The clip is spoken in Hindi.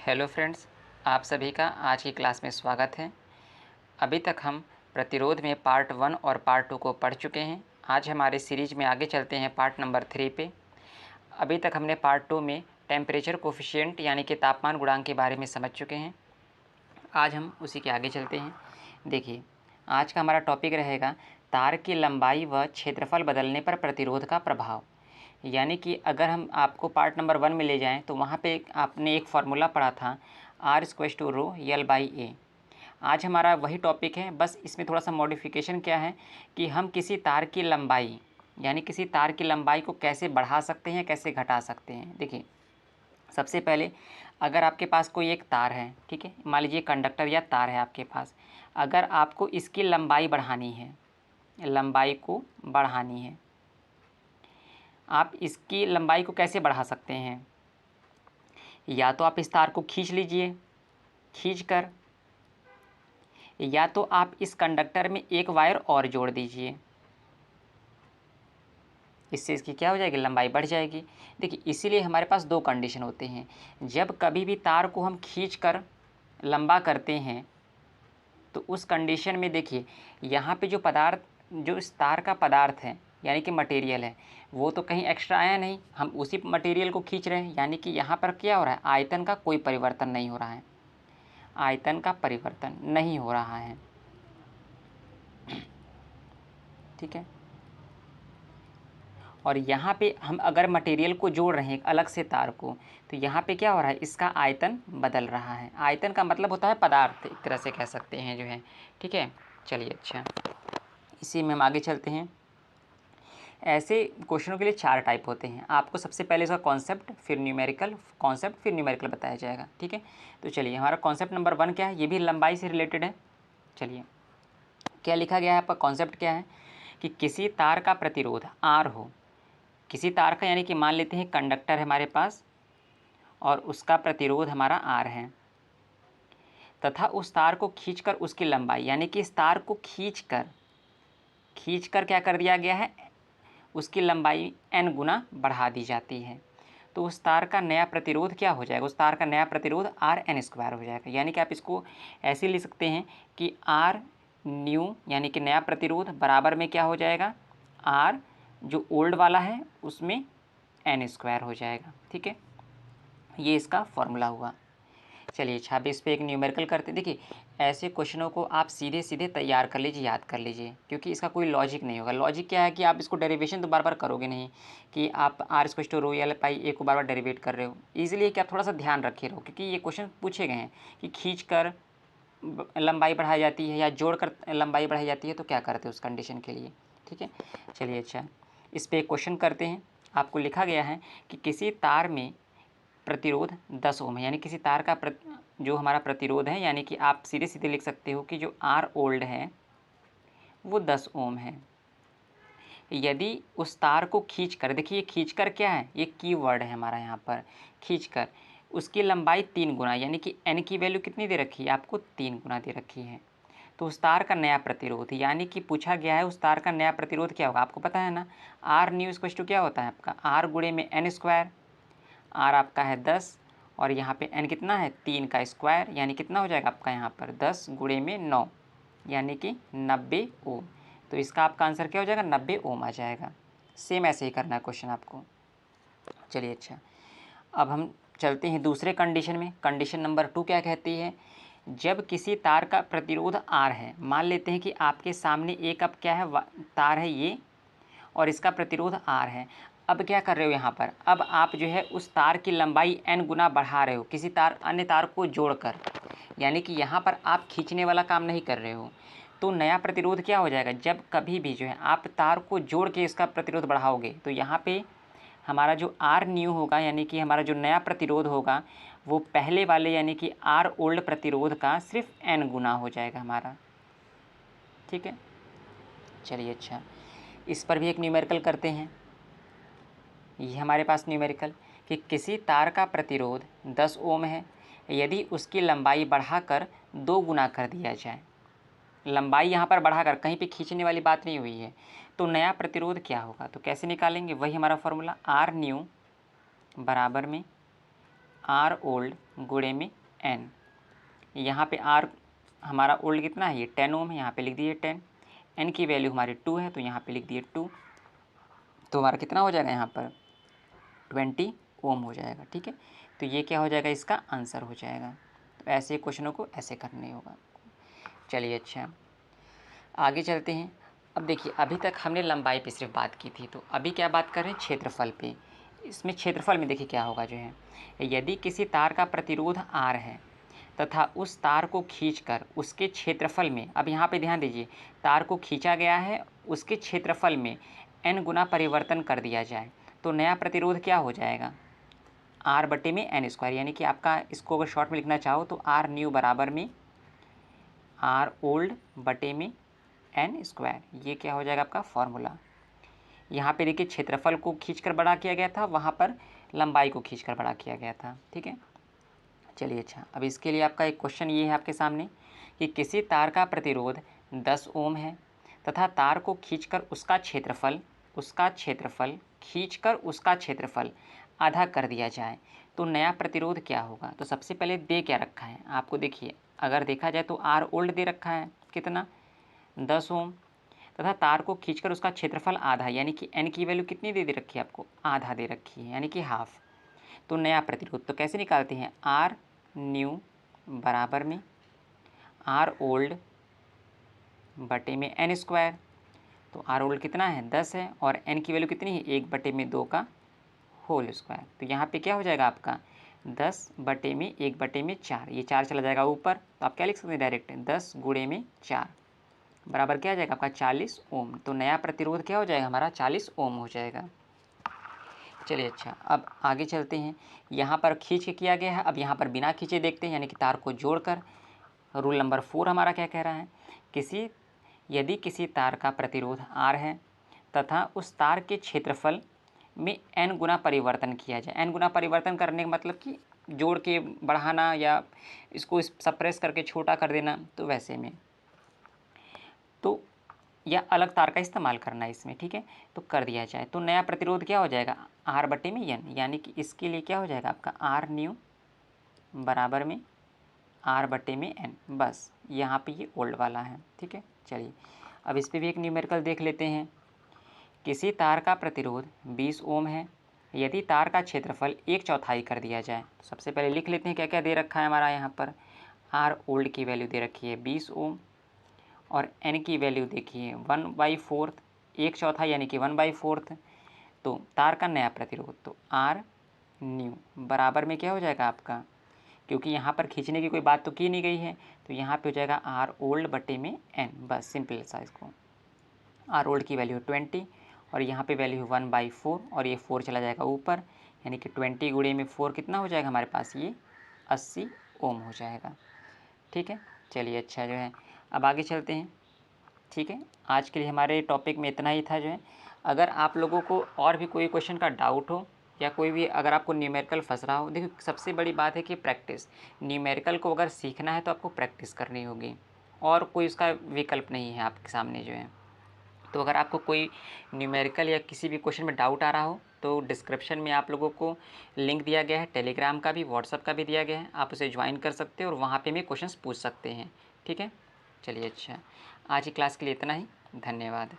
हेलो फ्रेंड्स, आप सभी का आज की क्लास में स्वागत है। अभी तक हम प्रतिरोध में पार्ट 1 और पार्ट 2 को पढ़ चुके हैं। आज हमारे सीरीज में आगे चलते हैं पार्ट नंबर 3 पे। अभी तक हमने पार्ट 2 में टेम्परेचर कोफिशिएंट यानी कि तापमान गुणांक के बारे में समझ चुके हैं। आज हम उसी के आगे चलते हैं। देखिए, आज का हमारा टॉपिक रहेगा तार की लंबाई व क्षेत्रफल बदलने पर प्रतिरोध का प्रभाव। यानी कि अगर हम आपको पार्ट नंबर 1 में ले जाएं तो वहाँ पे आपने एक फार्मूला पढ़ा था R=ρ L/A। आज हमारा वही टॉपिक है, बस इसमें थोड़ा सा मॉडिफिकेशन क्या है कि हम किसी तार की लंबाई यानी किसी तार की लंबाई को कैसे बढ़ा सकते हैं, कैसे घटा सकते हैं। देखिए, सबसे पहले अगर आपके पास कोई एक तार है, ठीक है, मान लीजिए कंडक्टर या तार है आपके पास। अगर आपको इसकी लंबाई बढ़ानी है, लंबाई को बढ़ानी है, आप इसकी लंबाई को कैसे बढ़ा सकते हैं? या तो आप इस तार को खींच लीजिए, खींच कर, या तो आप इस कंडक्टर में एक वायर और जोड़ दीजिए। इससे इसकी क्या हो जाएगी, लंबाई बढ़ जाएगी। देखिए, इसीलिए हमारे पास दो कंडीशन होते हैं। जब कभी भी तार को हम खींच कर लंबा करते हैं तो उस कंडीशन में देखिए, यहाँ पे जो पदार्थ, जो इस तार का पदार्थ है यानी कि मटेरियल है, वो तो कहीं एक्स्ट्रा आया नहीं, हम उसी मटेरियल को खींच रहे हैं। यानी कि यहाँ पर क्या हो रहा है, आयतन का कोई परिवर्तन नहीं हो रहा है, आयतन का परिवर्तन नहीं हो रहा है। ठीक है, और यहाँ पे हम अगर मटेरियल को जोड़ रहे हैं एक अलग से तार को, तो यहाँ पे क्या हो रहा है, इसका आयतन बदल रहा है। आयतन का मतलब होता है पदार्थ, एक तरह से कह सकते हैं जो है। ठीक है, चलिए, अच्छा, इसी में हम आगे चलते हैं। ऐसे क्वेश्चनों के लिए 4 टाइप होते हैं। आपको सबसे पहले इसका कॉन्सेप्ट, फिर न्यूमेरिकल, कॉन्सेप्ट फिर न्यूमेरिकल बताया जाएगा। ठीक है, तो चलिए, हमारा कॉन्सेप्ट नंबर 1 क्या है, ये भी लंबाई से रिलेटेड है। चलिए, क्या लिखा गया है आपका कॉन्सेप्ट क्या है कि किसी तार का प्रतिरोध R हो, किसी तार का, यानी कि मान लेते हैं कंडक्टर है हमारे पास और उसका प्रतिरोध हमारा R है, तथा उस तार को खींचकर उसकी लंबाई, यानी कि इस तार को खींचकर क्या कर दिया गया है, उसकी लंबाई n गुना बढ़ा दी जाती है। तो उस तार का नया प्रतिरोध क्या हो जाएगा, उस तार का नया प्रतिरोध RN² हो जाएगा। यानी कि आप इसको ऐसे लिख सकते हैं कि R न्यू यानी कि नया प्रतिरोध बराबर में क्या हो जाएगा, R जो ओल्ड वाला है उसमें N² हो जाएगा। ठीक है, ये इसका फॉर्मूला हुआ। चलिए, 26 पे एक न्यूमेरिकल करते हैं। देखिए, ऐसे क्वेश्चनों को आप सीधे सीधे तैयार कर लीजिए, याद कर लीजिए, क्योंकि इसका कोई लॉजिक नहीं होगा। लॉजिक क्या है कि आप इसको डेरिवेशन तो बार बार करोगे नहीं, कि आप R=ρL/A को बार बार डेरिवेट कर रहे हो। इसलिए कि आप थोड़ा सा ध्यान रखे रहो, क्योंकि ये क्वेश्चन पूछे गए हैं कि खींच कर लंबाई बढ़ाई जाती है या जोड़ कर लंबाई बढ़ाई जाती है, तो क्या करते हैं उस कंडीशन के लिए। ठीक है, चलिए, अच्छा, इस पर एक क्वेश्चन करते हैं। आपको लिखा गया है कि किसी तार में प्रतिरोध 10 ओम है, यानी किसी तार का जो हमारा प्रतिरोध है, यानी कि आप सीधे सीधे लिख सकते हो कि जो R ओल्ड है वो 10 ओम है। यदि उस तार को खींचकर, देखिए खींचकर क्या है, ये कीवर्ड है हमारा यहाँ पर, खींचकर उसकी लंबाई 3 गुना, यानी कि n की वैल्यू कितनी दे रखी है आपको, 3 गुना दे रखी है। तो उस तार का नया प्रतिरोध, यानी कि पूछा गया है उस तार का नया प्रतिरोध क्या होगा, आपको पता है ना, R न्यू क्या होता है आपका, R गुणे में N²। R आपका है 10 और यहाँ पे n कितना है, 3 का स्क्वायर, यानी कितना हो जाएगा आपका यहाँ पर 10 गुणे में 9, यानी कि 90 ओम। तो इसका आपका आंसर क्या हो जाएगा, 90 ओम आ जाएगा। सेम ऐसे ही करना है क्वेश्चन आपको। चलिए, अच्छा, अब हम चलते हैं दूसरे कंडीशन में। कंडीशन नंबर 2 क्या कहती है, जब किसी तार का प्रतिरोध R है, मान लेते हैं कि आपके सामने एक अब क्या है, तार है ये, और इसका प्रतिरोध R है। अब क्या कर रहे हो यहाँ पर, अब आप जो है उस तार की लंबाई n गुना बढ़ा रहे हो किसी तार, अन्य तार को जोड़कर, यानी कि यहाँ पर आप खींचने वाला काम नहीं कर रहे हो। तो नया प्रतिरोध क्या हो जाएगा, जब कभी भी जो है आप तार को जोड़ के इसका प्रतिरोध बढ़ाओगे, तो यहाँ पे हमारा जो R न्यू होगा, यानी कि हमारा जो नया प्रतिरोध होगा, वो पहले वाले यानी कि R ओल्ड प्रतिरोध का सिर्फ n गुना हो जाएगा हमारा। ठीक है, चलिए, अच्छा, इस पर भी एक न्यूमेरिकल करते हैं। ये हमारे पास न्यूमेरिकल कि किसी तार का प्रतिरोध 10 ओम है, यदि उसकी लंबाई बढ़ाकर 2 गुना कर दिया जाए, लंबाई यहाँ पर बढ़ाकर, कहीं पे खींचने वाली बात नहीं हुई है, तो नया प्रतिरोध क्या होगा, तो कैसे निकालेंगे, वही हमारा फॉर्मूला R न्यू बराबर में आर ओल्ड गुणे में एन। यहाँ पे आर हमारा ओल्ड कितना है, ये 10 ओम है, यहाँ पे लिख दिए 10। एन की वैल्यू हमारी 2 है तो यहाँ पे लिख दिए 2। तो हमारा कितना हो जाएगा यहाँ पर 20 ओम हो जाएगा। ठीक है, तो ये क्या हो जाएगा, इसका आंसर हो जाएगा। तो ऐसे क्वेश्चनों को ऐसे करने होगा। चलिए अच्छा आगे चलते हैं। अब देखिए अभी तक हमने लंबाई पे सिर्फ बात की थी, तो अभी क्या बात कर रहे हैं, क्षेत्रफल पे। इसमें क्षेत्रफल में देखिए क्या होगा जो है, यदि किसी तार का प्रतिरोध R है तथा उस तार को खींचकर उसके क्षेत्रफल में, अब यहाँ पे ध्यान दीजिए, तार को खींचा गया है, उसके क्षेत्रफल में n गुना परिवर्तन कर दिया जाए तो नया प्रतिरोध क्या हो जाएगा, R बटे में n स्क्वायर। यानी कि आपका इसको अगर शॉर्ट में लिखना चाहो तो R न्यू बराबर में R ओल्ड बटे में n स्क्वायर। ये क्या हो जाएगा आपका फॉर्मूला। यहाँ पे देखिए क्षेत्रफल को खींचकर बड़ा किया गया था, वहाँ पर लंबाई को खींचकर बड़ा किया गया था। ठीक है, चलिए अच्छा अब इसके लिए आपका एक क्वेश्चन ये है आपके सामने कि किसी तार का प्रतिरोध 10 ओम है तथा तार को खींचकर उसका क्षेत्रफल आधा कर दिया जाए तो नया प्रतिरोध क्या होगा। तो सबसे पहले दे क्या रखा है आपको, देखिए अगर देखा जाए तो आर ओल्ड दे रखा है कितना 10 ओम तथा तार को खींचकर उसका क्षेत्रफल आधा, यानी कि एन की वैल्यू कितनी दे रखी है आपको, आधा दे रखी है, यानी कि हाफ। तो नया प्रतिरोध तो कैसे निकालते हैं, आर न्यू बराबर में आर ओल्ड बटे में एन स्क्वायर। तो आर ओल्ड कितना है 10 है और एन की वैल्यू कितनी है 1 बटे में 2 का होल स्क्वायर। तो यहाँ पे क्या हो जाएगा आपका 10 बटे में 1 बटे में 4, ये 4 चला जाएगा ऊपर, तो आप क्या लिख सकते हैं डायरेक्ट 10 गुणे में 4 बराबर क्या आ जाएगा आपका 40 ओम। तो नया प्रतिरोध क्या हो जाएगा हमारा 40 ओम हो जाएगा। चलिए अच्छा अब आगे चलते हैं। यहाँ पर खींच के किया गया है, अब यहाँ पर बिना खींचे देखते हैं, यानी कि तार को जोड़कर। रूल नंबर 4 हमारा क्या कह रहा है, यदि किसी तार का प्रतिरोध R है तथा उस तार के क्षेत्रफल में n गुना परिवर्तन किया जाए। n गुना परिवर्तन करने का मतलब कि जोड़ के बढ़ाना या इसको सप्रेस करके छोटा कर देना, तो वैसे में तो या अलग तार का इस्तेमाल करना है इसमें। ठीक है, तो कर दिया जाए तो नया प्रतिरोध क्या हो जाएगा R बटे में n, यानी कि इसके लिए क्या हो जाएगा आपका R न्यू बराबर में R बटे में n। बस यहाँ पे ये ओल्ड वाला है। ठीक है, चलिए अब इस पर भी एक न्यूमेरिकल देख लेते हैं। किसी तार का प्रतिरोध 20 ओम है, यदि तार का क्षेत्रफल 1/4 कर दिया जाए। तो सबसे पहले लिख लेते हैं क्या क्या दे रखा है हमारा यहाँ पर। R ओल्ड की वैल्यू दे रखी है 20 ओम और n की वैल्यू देखिए 1/4, 1/4 यानी कि 1/4। तो तार का नया प्रतिरोध तो R न्यू बराबर में क्या हो जाएगा आपका, क्योंकि यहाँ पर खींचने की कोई बात तो की नहीं गई है, तो यहाँ पे हो जाएगा R ओल्ड बटे में n। बस सिंपल सा इसको, R ओल्ड की वैल्यू 20 और यहाँ पे वैल्यू 1/4 और ये 4 चला जाएगा ऊपर, यानी कि 20 गुणे में 4 कितना हो जाएगा हमारे पास, ये 80 ओम हो जाएगा। ठीक है, चलिए अच्छा जो है अब आगे चलते हैं। ठीक है, आज के लिए हमारे टॉपिक में इतना ही था जो है। अगर आप लोगों को और भी कोई क्वेश्चन का डाउट हो या कोई भी अगर आपको न्यूमेरिकल फंस रहा हो, देखिए सबसे बड़ी बात है कि प्रैक्टिस। न्यूमेरिकल को अगर सीखना है तो आपको प्रैक्टिस करनी होगी और कोई उसका विकल्प नहीं है आपके सामने जो है। तो अगर आपको कोई न्यूमेरिकल या किसी भी क्वेश्चन में डाउट आ रहा हो तो डिस्क्रिप्शन में आप लोगों को लिंक दिया गया है, टेलीग्राम का भी, व्हाट्सअप का भी दिया गया है, आप उसे ज्वाइन कर सकते हो और वहाँ पे भी क्वेश्चंस पूछ सकते हैं। ठीक है, चलिए अच्छा आज की क्लास के लिए इतना ही, धन्यवाद।